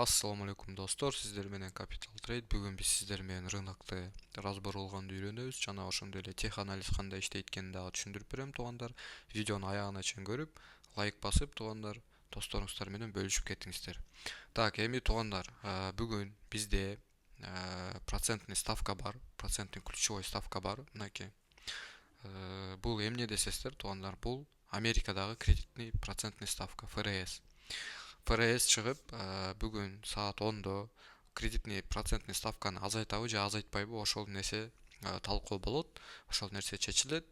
Assalamu alaikum достор, сиздер менен Capital Trade. Бүгүн биз сиздер менен рынокты разбор болгонду үйрөнөбүз. Жана ошондой эле тех анализ кандай иштейт экенин дагы түшүндүрүп берем туугандар. Видеону аягына чейин көрүп, лайк басып туугандар, досторуңуздар менен бөлүшүп кетиңиздер. Эми туугандар, бүгүн бизде процентный ставка бар, процентный ключевой ставка бар. Мынакей. Бул эмне десездер, туугандар, бул Америкадагы кредитный процентный ставка, ФРС. ФРС чыгып, бүгүн саат 10-до кредитный процентный ставканы азайтабы же азайтпайбы, ошол нерсе талкуу болот. Ошол нерсе чечилет.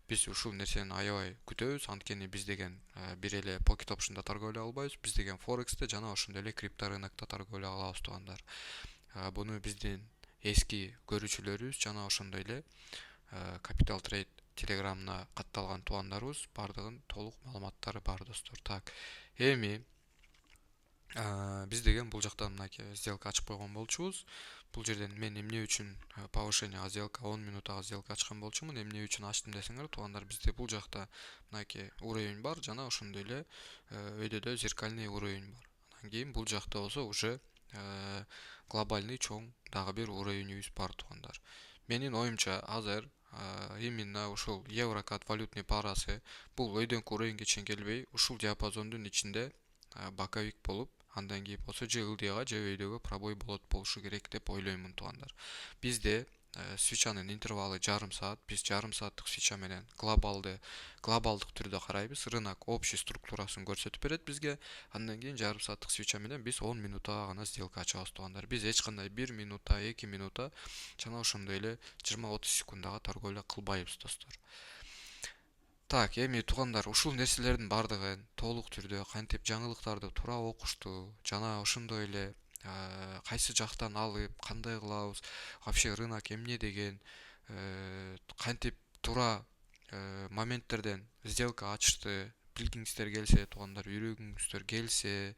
Биз ушул нерсени аябай күтөбүз. Анткени биз деген бир эле pocket option'да торговля албайбыз. Биз деген Форексте жана ошондой эле крипто рынокто торговля алабыз туугандар. Буну биздин эски көрүүчүлөрүбүз жана ошондой эле Capital Trade телеграмына катталган туугандарыбыз бардыгын толук маалыматтары бар достор. Эми биз деген бул жактан мынакей сделка ачып койгон болчубуз. Бул жерден мен эмне үчүн повышение сделка 10 минутага сделка ачкан болчумун, эмне үчүн ачтым десеңер, туугандар, бизде бул жакта мынакей уровень бар жана ошондой эле өйдөдө зеркальный уровень бар. Анан кийин бул жакта болсо уже глобальный чоң дагы бир уровеньибиз бар туугандар. Менин оюмча азыр именно ушул еврокат валютный парасы бул өйдөнкү уровеньге чейин келбей, ушул диапазондун ичинде боковик болуп, андан кийин болсо же ылдыйга же өйдөгө пробой болушу керек деп ойлоймун туугандар. Бизде свечанын интервалы жарым саат. Биз жарым сааттык свеча менен глобалдык түрдө карайбыз. Рынок общий структурасын көрсөтүп берет бизге. Андан кийин жарым сааттык свеча менен биз 10 минутага гана сделка ачабыз туугандар. Биз эч кандай 1 минута, 2 минута жана ошондой эле 20-30 секундага торговля кылбайбыз достор. Эми туугандар, ушул нерселердин бардыгын толук түрдө кантип жаңылыктарды туура окушту жана ошондой эле кайсы жактан алып, кандай кылабыз, вообще рынок эмне деген, кантип туура моменттерден сделка ачышты билгиңиздер келсе, туугандар, үйрөнгүңүздөр келсе,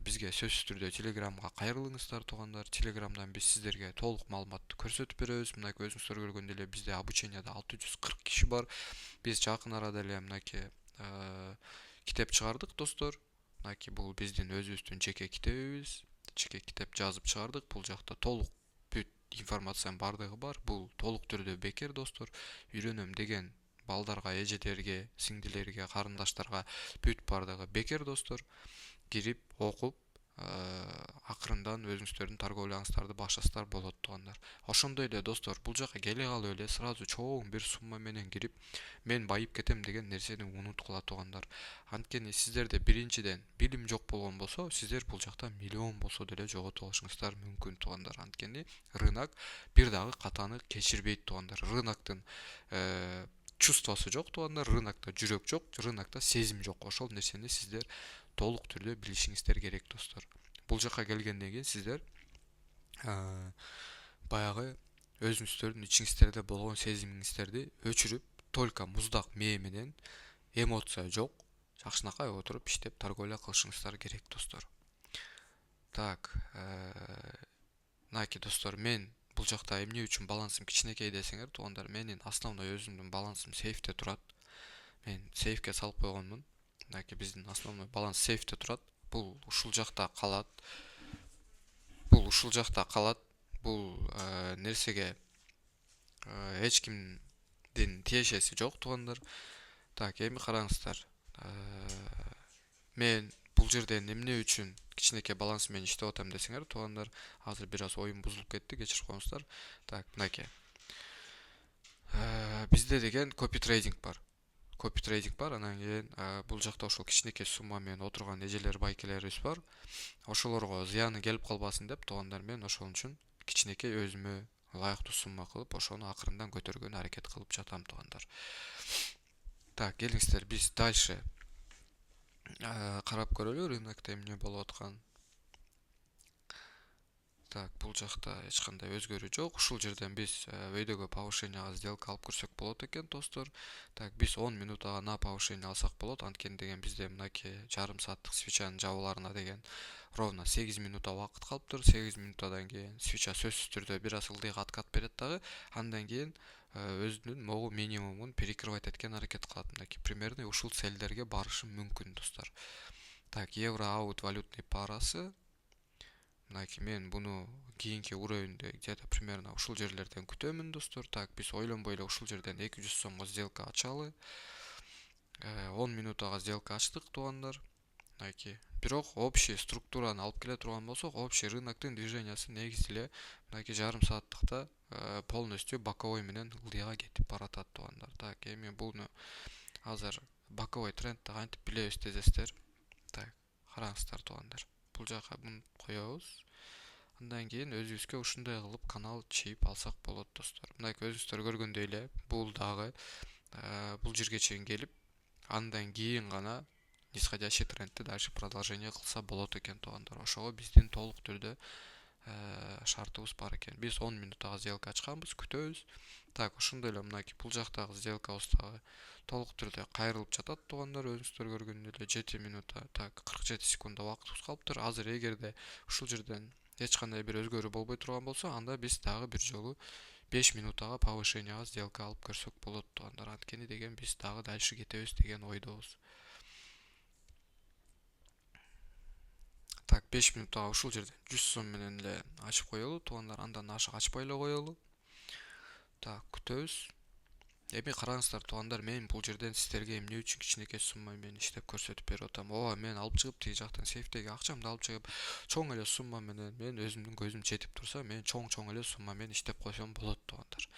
бизге сөзсүз түрдө телеграмга кайрылыңыздар туугандар. Телеграмдан биз сиздерге толук маалыматты көрсөтүп беребиз. Мынакей өзүңүздөр көргөндөй эле бизде обучениеда 640 киши бар. Биз жакын арада эле мынакей китеп чыгардык достор. Мынакей бул биздин өзүбүздүн жеке китебибиз. Жеке китеп жазып чыгардык. Бул жакта толук бүт информациянын бардыгы бар. Бул толук түрдө бекер достор. Үйрөнөм деген балдарга, эжелерге, сиңдилерге, карындаштарга бүт бардыгы бекер достор. Кирип окуп, акырындан өзүңүздөрдүн торговляңыздарды баштасаңыздар болот туугандар. Ошондой эле достор, бул жака келе калып эле сразу чоң бир сумма менен кирип, мен байып кетем деген нерсени унуткула туугандар. Анткени сиздерде биринчиден билим жок болгон болсо, сиздер бул жакта миллион болсо деле жоготуп алышыңыздар мүмкүн туугандар. Анткени рынок бир дагы катаны кечирбейт туугандар. Рыноктун чувствосу жок туугандар, рынокто жүрөк жок, рынокто сезим жок. Ошол нерсени сиздер толук түрдө билишиңиздер керек достор. Бул жака келгенден кийин сиздер баягы өзүңүздөрдүн ичиңиздерде болгон сезимиңиздерди өчүрүп, только муздак мээ менен, эмоция жок, жакшынакай отуруп иштеп торговля кылышыңыздар керек достор. Мынакей достор, мен бул жакта эмне үчүн балансым кичинекей десеңер, туугандар, менин основной өзүмдүн балансым сейфте турат. Мен сейфке салып койгонмун. Мынакей биздин основной баланс сейфте турат. Бул ушул жакта калат. Бул нерсеге эч кимдин тиешеси жок туугандар. Эми караңыздар. Мен бул жерден эмне үчүн кичинекей баланс менен иштеп атам десеңер, туугандар, азыр бир аз оюм бузулуп кетти, кечирип коюңуздар. Мынакей. Бизде деген копи трейдинг бар. Анан кийин бул жакта ошол кичинекей сумма менен отурган эжелер, байкелерибиз бар. Ошолорго зыяны келип калбасын деп, туугандар, мен ошол үчүн кичинекей өзүмө ылайыктуу сумма кылып, ошону акырындан көтөргөнгө аракет кылып жатам туугандар. Келиңиздер, биз дальше карап көрөлү рынокто эмне болуп аткан. Бул жакта эч кандай өзгөрүү жок. Ушул жерден биз өйдөгө повышенияга сделка алып көрсөк болот экен достор. Биз 10 минутага на повышение алсак болот. Анткени деген бизде мынакей жарым сааттык свечанын жабыларына деген ровно 8 минута убакыт калыптыр. 8 минутадан кийин свеча сөзсүз түрдө бир аз ылдыйга откат берет дагы. Андан кийин өзүнүн могу минимумун перекрывать эткен аракет кылат. Мынакей примерно ушул целдерге барышы мүмкүн достор. Евро аут валютный парасы мынакей мен буну кийинки уровеньде где-то примерно ушул жерлерден күтөмүн достор. Так, биз ойлонбой эле ушул жерден 200 сомго сделка ачалы. 10 минутага сделка ачтык туугандар. Мынакей. Бирок общий структураны алып келе турган болсок, общий рыноктун движениясы негизи эле мынакей жарым сааттыкта полностью боковой менен ылдыйга кетип баратат туугандар. Так, эми буну азыр боковой трендти кантип билебиз десеңиздер. Так, караңыздар туугандар. Бул жака буну коебуз. Андан кийин өзүбүзгө ушундай кылып канал чийип алсак болот достор. Мынакей өзүңүздөр көргөндөй эле бул дагы бул жерге чейин келип, андан кийин гана нисходящий трендти дальше продолжение кылса болот экен туугандар. Ошого биздин толук түрдө шартыбыз бар экен. Биз 10 минуттага сделка ачканбыз, күтөбүз. Так, ошондой эле мынакей бул жактагы сделкабыз дагы толук түрдө кайрылып жатат туугандар. Өзүңүздөр көргөндөй эле 7 минутта, так, 47 секундда убактыбыз калыптыр. Азыр эгерде ушул жерден эч кандай бир өзгөрүү болбой турган болсо, анда биз дагы бир жолу 5 минуттага повышенияга сделка алып көрсөк болот туугандар. Анткени деген биз дагы дальше кетебиз деген ойдобуз. Так, 5 минуттага ушул жерден 100 сом менен эле ачып коелу туугандар. Андан ашык ачпай эле коелу. Так, күтөбүз. Эми караңыздар туугандар, мен бул жерден сиздерге эмне үчүн кичинекей сумма менен иштеп көрсөтүп берип атам. Ооба, мен алып чыгып тиги жактан сейфтеги акчамды алып чыгып, чоң эле сумма менен мен өзүмдүн көзүм жетип турса, мен чоң эле сумма менен иштеп койсом болот туугандар.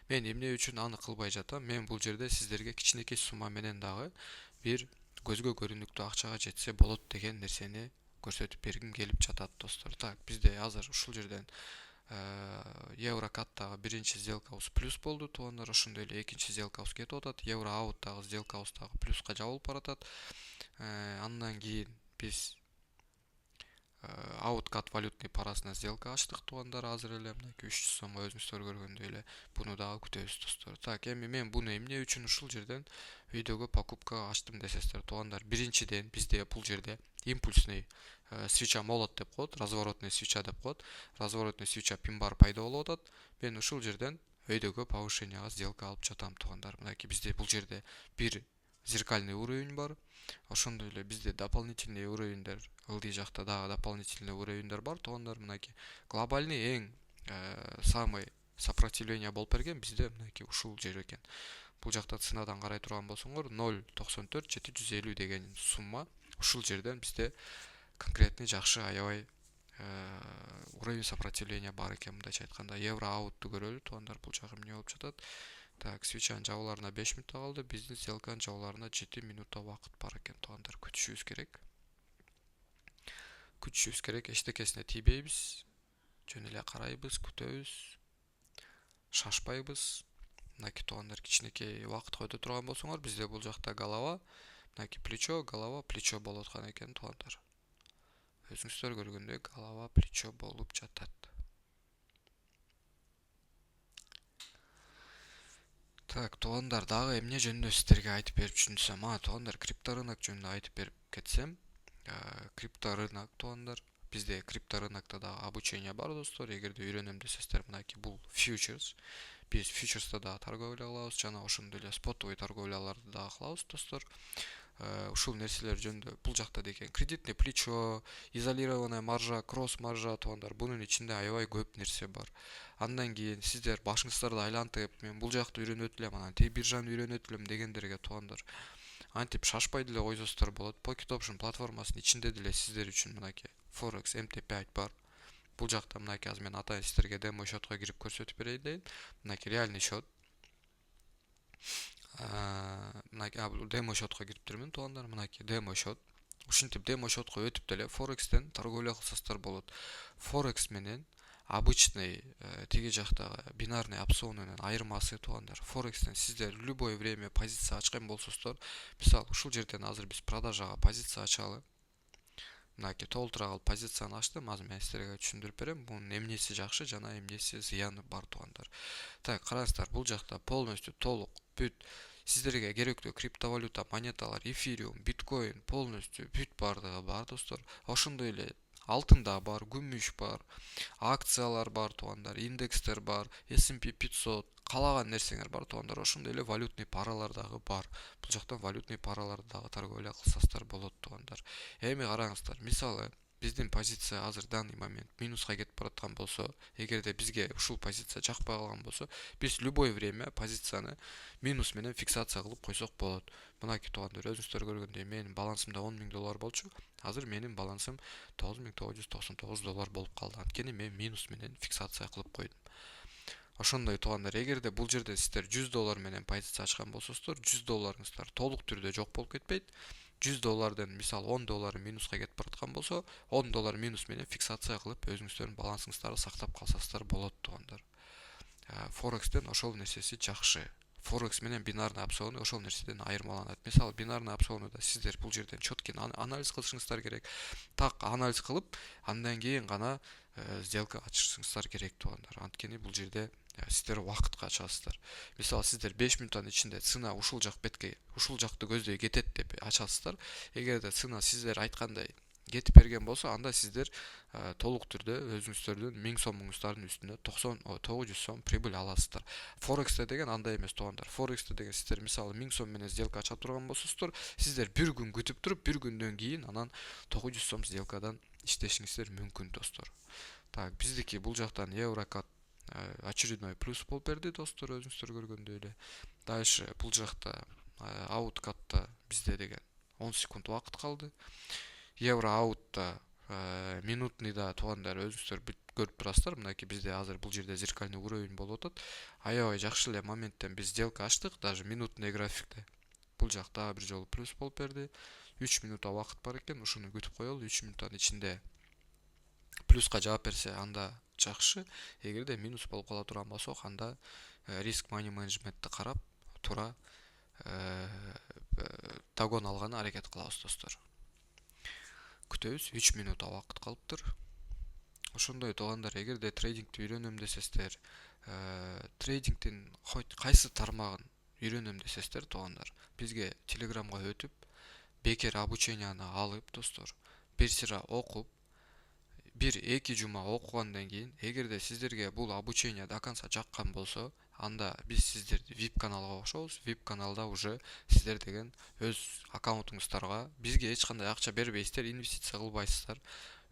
Мен эмне үчүн аны кылбай жатам? Мен бул жерде сиздерге кичинекей сумма менен дагы бир көзгө көрүнүктүү акчага жетсе болот деген нерсени көрсөтүп бергим келип жатат достор. Так, бизде азыр ушул жерден еврокаттагы биринчи сделкабыз плюс болду туугандар. Ошондой эле экинчи сделкабыз кетип атат. Евро ауттагы сделкабыз дагы плюска жабылып баратат. Андан кийин биз ауткат валютный парасына сделка ачтык туугандар. Азыр эле мынакей 300 сомго өзүңүздөр көргөндөй эле буну дагы күтөбүз достор. Так, эми мен буну эмне үчүн ушул жерден видеого покупка ачтым десеңиздер туугандар. Биринчиден бизде бул жерде импульсный свеча молот деп коет, разворотный свеча деп коет. Разворотный свеча пин-бар пайда болуп атат. Мен ушул жерден өйдөгө повышенияга сделка алып жатам туугандар. Мынакей бизде бул жерде бир зеркальный уровень бар. Ошондой эле бизде дополнительный уровеньдер, ылдый жакта дагы дополнительный уровеньдер бар туугандар. Мынакей глобальный эң самый сопротивление болуп берген бизде мынакей ушул жер экен. Бул жакта ценадан карай турган болсоңор 0.94 деген сумма. Ушул жерден бизде конкретный жакшы аябай уровень сопротивления бар экен. Мындайча айтканда евро аутту көрөлү туугандар. Бул жагы эмне болуп жатат? Так, свечанын жабыларына 5 минутта калды. Биздин сделканын жабыларына 7 минутта убакыт бар экен туугандар. Күтүшүбүз керек. Эчтекесине тийбейбиз. Жөн эле карайбыз, күтөбүз. Шашпайбыз. Мынакей туугандар, кичинекей убакытка өтө турган болсоңор, бизде бул жакта голова, мынакей плечо, голова, плечо болуп аткан экен туугандар. Өзүңүздөр көргөндөй голова, плечо болуп жатат. Так, туугандар, дагы эмне жөнүндө сиздерге айтып берип түшүндүрсөм, туугандар, крипторынок жөнүндө айтып берип кетсем. Крипторынок туугандар, бизде крипторынокто дагы обучение бар достор. Эгерде үйрөнөм десеңиздер, мынакей бул фьючерс. Биз фьючерста дагы торговля кылабыз, жана ошондой эле спотовый торговляларды дагы кылабыз достор. Ушул нерселер жөнүндө бул жакта деген кредитный плечо, изолированная маржа, кросс маржа туугандар, бунун ичинде аябай көп нерсе бар. Андан кийин сиздер башыңыздарды айлантып, мен бул жакты үйрөнөт элем, анан тиги биржаны үйрөнөт элем дегендерге туугандар, антип шашпай деле койсоңуздар болот. Pocket Option платформасынын ичинде деле сиздер үчүн мынакей Forex MT5 бар. Бул жакта мынакей азыр мен атайын сиздерге демо счетко кирип көрсөтүп берейин дейм. Мынакей реальный счет. Мынакей демо счетко кириптирмин туугандар. Мынакей демо счет. Ушинтип демо счетко өтүп деле Forex'тен торговля кылсаңыздар болот. Forex менен обычный тиги жактагы бинарный опционунун айырмасы туугандар. Forex'тен сиздер любой время позиция ачкан болсоңуздар, мисалы ушул жерден азыр биз продажага позиция ачалы. Мынакей толтура калып позицияны ачтым. Азыр мен сиздерге түшүндүрүп берем. Бунун эмнеси жакшы жана эмнеси зыяны бар туугандар. Так, караңыздар, бул жакта полностью толук бүт сиздерге керектүү криптовалюта монеталар, эфириум, биткоин полностью бүт бардыгы бар достор. Ошондой эле алтын да бар, күмүш бар, акциялар бар туугандар, индекстер бар, S&P 500, каалаган нерсеңер бар туугандар. Ошондой эле валютный паралар дагы бар. Бул жакта валютный параларды дагы торговля кылсаңыздар болот туугандар. Эми караңыздар, мисалы биздин позиция азыр данный момент минуска кетип бараткан болсо, эгерде бизге ушул позиция жакпай калган болсо, биз любой время позицияны минус менен фиксация кылып койсок болот. Мынакей туугандар, өзүңүздөр көргөндөй менин балансымда 10 000 доллар болчу. Азыр менин балансым $9,999 болуп калды. Анткени мен минус менен фиксация кылып койдум. Ошондой туугандар, эгерде бул жерде сиздер $100 менен позиция ачкан болсоңуздар, $100 толук түрдө жок болуп кетпейт. $100 мисалы $10 минуска кетип бараткан болсо, $10 минус менен фиксация кылып өзүңүздөрдүн балансыңыздарды сактап калсаңыздар болот туугандар. Форекстен ошол нерсеси жакшы. Форекс менен бинарный опциону ошол нерседен айырмаланат. Мисалы бинарный опционуда сиздер бул жерден четкий анализ кылышыңыздар керек. Так анализ кылып, андан кийин гана сделка ачышыңыздар керек туугандар. Анткени бул жерде сиздер убакытка ачасыздар. Мисалы сиздер 5 мүнөттүн ичинде цена ушул жак бетке, ушул жакты көздөй кетет деп ачасыздар. Эгерде цена сиздер айткандай кетип берген болсо, анда сиздер толук түрдө өзүңүздөрдүн 1000 сомуңуздардын үстүнө 900 сом прибыль аласыздар. Форексте деген андай эмес туугандар. Форексте деген сиздер мисалы 1000 сом менен сделка ача турган болсоңуздар, сиздер бир күн күтүп туруп, бир күндөн кийин анан 900 сом сделкадан иштешиңиздер мүмкүн достор. Так, биздики бул жактан Еврокат очередной плюс болуп берди достор, өзүңүздөр көргөндөй эле. Дальше бул жакта ауткатта бизде деген 10 секунд убакыт калды. Евро аутта минутныйда туугандар өзүңүздөр көрүп турасыздар. Мынакей бизде азыр бул жерде зеркальный уровень болуп атат. Аябай жакшы эле моменттен биз сделка ачтык, даже минутный графикте. Бул жакта бир жолу плюс болуп берди. 3 минутта убакыт бар экен, ушуну күтүп коелу. 3 минуттун ичинде плюска жаап берсе, анда жакшы. Эгерде минус болуп кала турган болсо, анда риск money менеджментти карап туура догон алганы аракет кылабыз достор. Күтөбүз, 3 минут убакыт калыптыр. Ошондой туугандар, эгерде трейдингти үйрөнөм десездер, трейдингдин кайсы тармагын үйрөнөм десездер туугандар, бизге телеграмга өтүп, бекер обученияны алып достор, бир сыра окуп, 1-2 жума окугандан кийин, эгерде сиздерге бул обучение до конца жаккан болсо, анда биз сиздерди VIP каналга кошобуз. VIP каналда уже сиздер деген өз аккаунтуңуздарга бизге эч кандай акча бербейсиздер, инвестиция кылбайсыздар.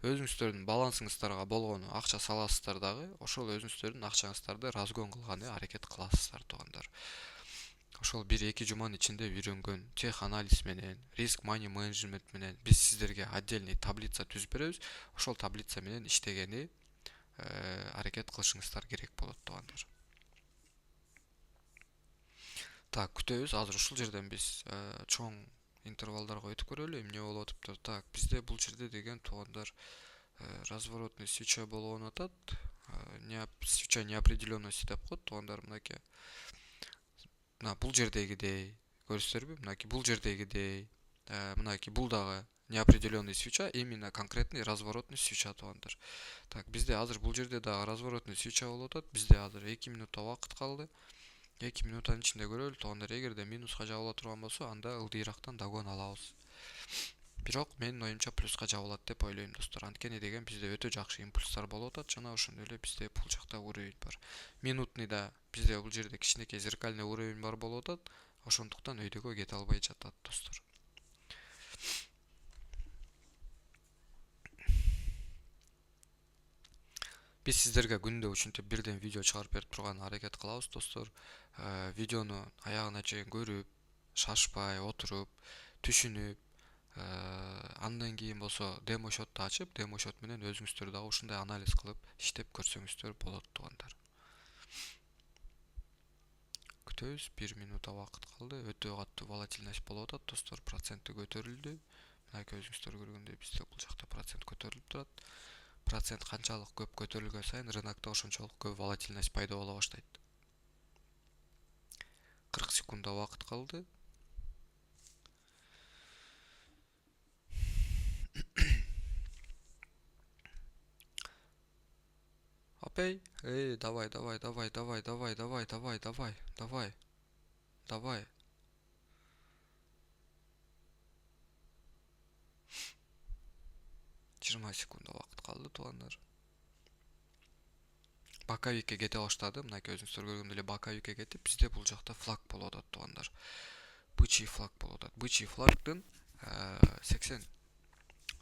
Өзүңүздөрдүн балансыңыздарга болгону акча саласыздар дагы, ошол өзүңүздөрдүн акчаңыздарды разгон кылганы аракет кыласыздар туугандар. Ошол 1-2 жуманын ичинде үйрөнгөн тех анализ менен, риск money менеджмент менен биз сиздерге отдельный таблица түзүп беребиз. Ошол таблица менен иштегени аракет кылышыңыздар керек болот туугандар. Так, күтөбүз. Азыр ушул жерден биз чоң интервалдарга өтүп көрөлү. Эмне болуп атыптыр? Так, бизде бул жерде деген туугандар разворотный свеча болгон атат. Свеча неопределенности деп коет туугандар. Мынакей бул жердегидей көрүсүздарбы? Мынакей бул жердегидей, мынакей бул дагы неопределенный свеча, именно конкретный разворотный свеча туугандар. Так, бизде азыр бул жерде дагы разворотный свеча болуп атат. Бизде азыр 2 минутта убакыт калды. 2 минуттун ичинде көрөлү туугандар, эгерде минуска жабыла турган болсо, анда ылдыйрактан догон алабыз. Бирок менин оюмча плюска жабылат деп ойлойм достор. Анткени деген бизде өтө жакшы импульстар болуп атат, жана ошондой эле бизде бул жакта уровень бар. Минутныйда бизде бул жерде кичинекей зеркальный уровень бар болуп атат. Ошондуктан өйдөгө кете албай жатат достор. Биз сиздерге күндө ушинтип бирден видео чыгарып берип турган аракет кылабыз достор. Видеону аягына чейин көрүп, шашпай отуруп, түшүнүп, андан кийин болсо демо счетту ачып, демо счет менен өзүңүздөр дагы ушундай анализ кылып иштеп көрсөңүздөр болот туугандар. Күтөбүз, 1 минутта убакыт калды. Өтө катуу волатильность болуп атат достор, проценти көтөрүлдү. Мынакей өзүңүздөр көргөндөй бизде бул жакта процент көтөрүлүп турат. Процент канчалык көп көтөрүлгөн сайын рынокто ошончолук көп волатильность пайда боло баштайт. 40 секундда убакыт калды. Апей, давай. Давай. 20 секундда убакыт калды туугандар. Боковикке кете баштады. Мынакей өзүңүздөр көргөндөй эле боковикке кетип, бизде бул жакта флаг болуп атат туугандар. Бычий флаг болуп атат. Бычий флагдын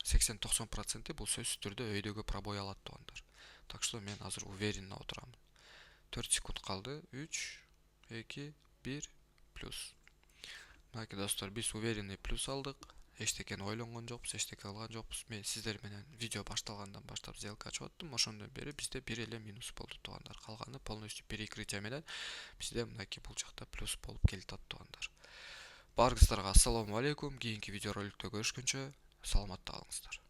80-90% бул сөзсүз түрдө өйдөгө пробой алат туугандар. Так что мен азыр уверенно отурамын. 4 секунд калды. 3, 2, 1, плюс. Мынакей достор, биз уверенный плюс алдык. Эчтекени ойлонгон жокпуз, эчтеке кылган жокпуз. Мен сиздер менен видео башталгандан баштап сделка ачып аттым. Ошондон бери бизде бир эле минус болду туугандар. Калганы полностью перекрытие менен бизде мынакей бул жакта плюс болуп келатат туугандар. Баарыңыздарга ассаламу алейкум. Кийинки видеороликтө көрүшкөнчө саламатта калыңыздар.